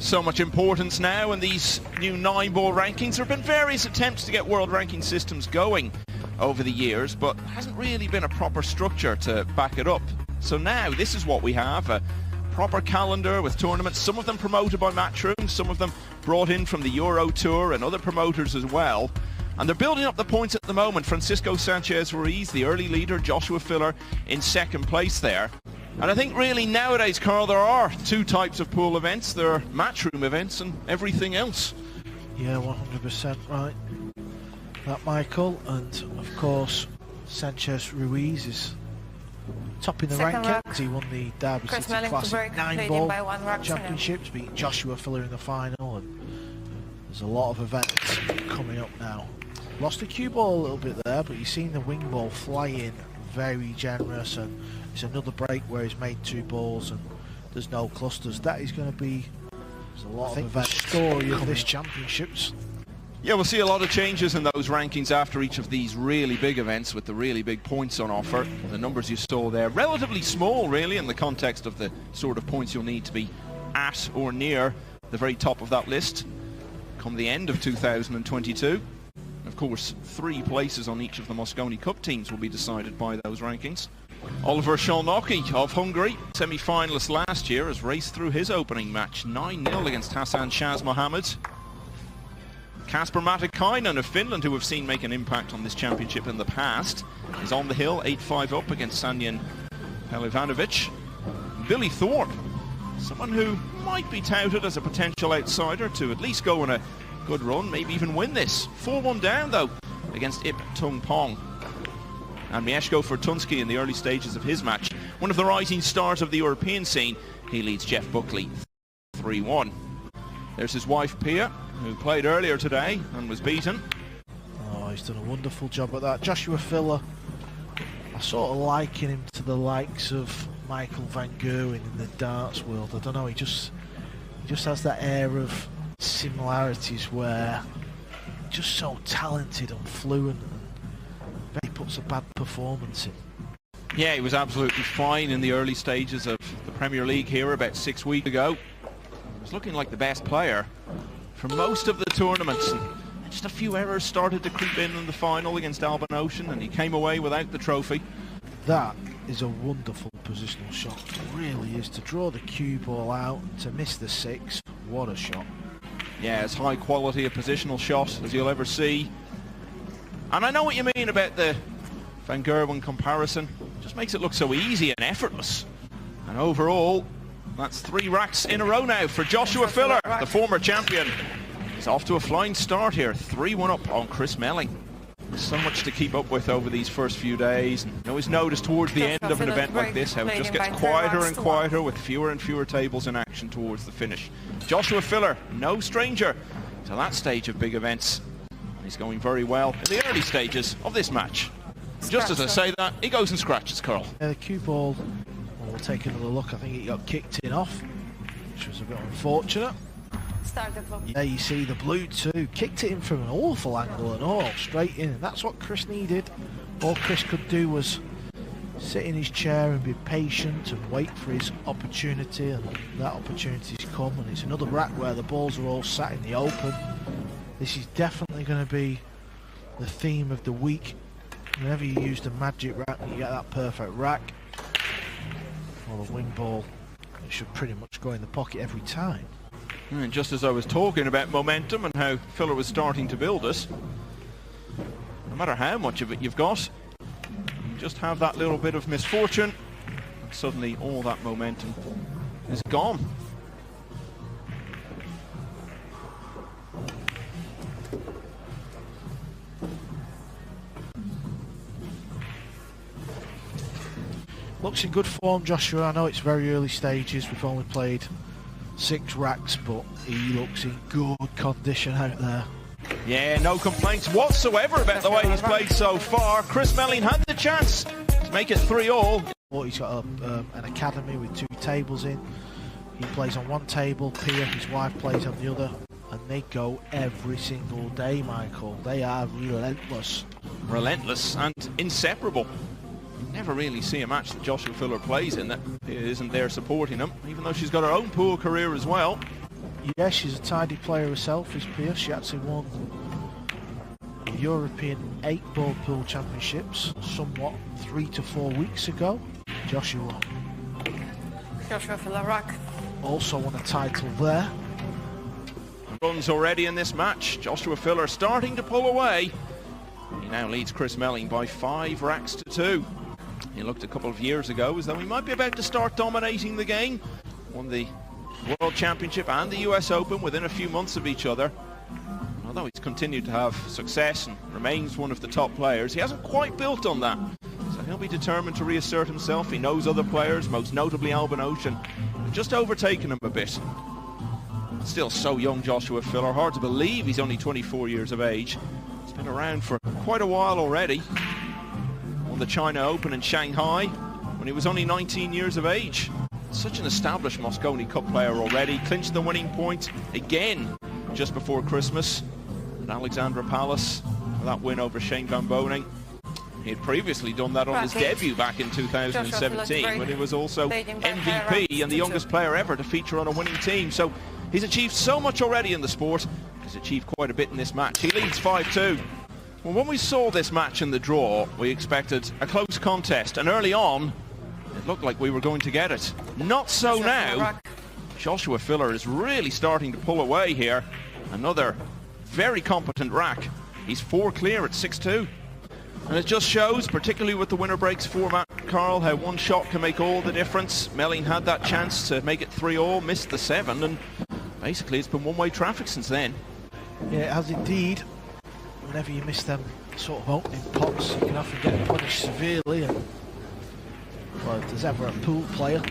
So much importance now in these new 9-ball rankings. There have been various attempts to get world ranking systems going over the years, but there hasn't really been a proper structure to back it up. So now this is what we have, a proper calendar with tournaments, some of them promoted by Matchroom, some of them brought in from the Euro Tour and other promoters as well. And they're building up the points at the moment. Francisco Sanchez-Ruiz, the early leader, Joshua Filler in second place there. And I think really nowadays, Carl, there are two types of pool events. There are Matchroom events and everything else. Yeah, 100% right. That, Michael, and of course Sanchez-Ruiz is topping the rankings. He won the Derby Chris City Melling Classic 9-ball championships, beating Joshua Filler in the final, and there's a lot of events coming up now. Lost the cue ball a little bit there, but you've seen the wing ball fly in, very generous, and it's another break where he's made 2 balls and there's no clusters. That is going to be, there's a lot of events. The story of this championships. Yeah, we'll see a lot of changes in those rankings after each of these really big events with the really big points on offer. The numbers you saw there, relatively small really in the context of the sort of points you'll need to be at or near the very top of that list come the end of 2022. Of course, 3 places on each of the Mosconi Cup teams will be decided by those rankings. Oliver Szolnoki of Hungary, semi-finalist last year, has raced through his opening match 9-0 against Hassan Shaz Mohammed. Kasper Matikainen of Finland, who we've seen make an impact on this championship in the past, is on the hill, 8-5 up against Sanyan Pelivanovic. Billy Thorpe, someone who might be touted as a potential outsider to at least go on a good run, maybe even win this. 4-1 down though against Ip Tung Pong. And Mieszko Fortunski in the early stages of his match, one of the rising stars of the European scene, he leads Jeff Buckley 3-1. There's his wife Pia, who played earlier today and was beaten. Oh, he's done a wonderful job at that. Joshua Filler, I sort of liken him to the likes of Michael van Gerwen in the darts world. I don't know, he just has that air of similarities where he's just so talented and fluent, and he puts a bad performance in. Yeah, he was absolutely fine in the early stages of the Premier League here about 6 weeks ago. He was looking like the best player for most of the tournaments, and just a few errors started to creep in the final against Alban Ocean, and he came away without the trophy. That is a wonderful positional shot. It really is. To draw the cue ball out, to miss the 6, what a shot. Yeah, as high quality a positional shot as you'll ever see. And I know what you mean about the Van Gerwen comparison. It just makes it look so easy and effortless. And overall, that's 3 racks in a row now for Joshua Filler, the former champion. He's off to a flying start here, 3-1 up on Chris Melling. So much to keep up with over these first few days. You always notice towards the end of an event like this how it just gets quieter and quieter with fewer and fewer tables in action towards the finish. Joshua Filler, no stranger to that stage of big events. He's going very well in the early stages of this match. Just as I say that, he goes and scratches, Carl. Yeah, the cue ball, well, we'll take another look. I think it got kicked in off, which was a bit unfortunate. Yeah, you see the blue too, kicked it in from an awful angle and all straight in, and that's what Chris needed. All Chris could do was sit in his chair and be patient and wait for his opportunity, and that opportunity's come, and it's another rack where the balls are all sat in the open. This is definitely going to be the theme of the week. Whenever you use the magic rack, you get that perfect rack. Well, the wing ball, it should pretty much go in the pocket every time. And just as I was talking about momentum and how Filler was starting to build it, no matter how much of it you've got, you just have that little bit of misfortune, and suddenly all that momentum is gone. Looks in good form, Joshua. I know it's very early stages. We've only played 6 racks, but he looks in good condition out there. Yeah, no complaints whatsoever about the way he's played so far. Chris Melling had the chance to make it 3-all. He's got an academy with 2 tables in. He plays on one table, Pia, his wife, plays on the other, and they go every single day, Michael. They are relentless. Relentless and inseparable. You never really see a match that Joshua Filler plays in that Pia isn't there supporting him, even though she's got her own pool career as well. Yeah, she's a tidy player herself, is Pia. She actually won the European 8 WorldPoolChampionships somewhat 3 to 4 weeks ago. Joshua Filler Rock. also won a title there. Runs already in this match. Joshua Filler starting to pull away. He now leads Chris Melling by 5 racks to 2. He looked a couple of years ago as though he might be about to start dominating the game. Won the World Championship and the US Open within a few months of each other. Although he's continued to have success and remains one of the top players, he hasn't quite built on that. So he'll be determined to reassert himself. He knows other players, most notably Albin Ocean, have just overtaken him a bit. Still so young, Joshua Filler. Hard to believe he's only 24 years of age. He's been around for quite a while already. Won the China Open in Shanghai when he was only 19 years of age. Such an established Mosconi Cup player already. Clinched the winning point again just before Christmas at Alexandra Palace for that win over Shane Van Boning. He had previously done that on his debut back in 2017 when he was also MVP and the youngest player ever to feature on a winning team. So he's achieved so much already in the sport. He's achieved quite a bit in this match. He leads 5-2. Well, when we saw this match in the draw, we expected a close contest, and early on it looked like we were going to get it. Not so now. Joshua Filler is really starting to pull away here. Another very competent rack. He's 4 clear at 6-2. And it just shows, particularly with the winner breaks format, Carl, how one shot can make all the difference. Melling had that chance to make it 3-all, missed the 7, and basically it's been one-way traffic since then. Yeah, it has indeed. Whenever you miss them sort of opening pots, you can often get punished severely. And well, if there's ever a pool player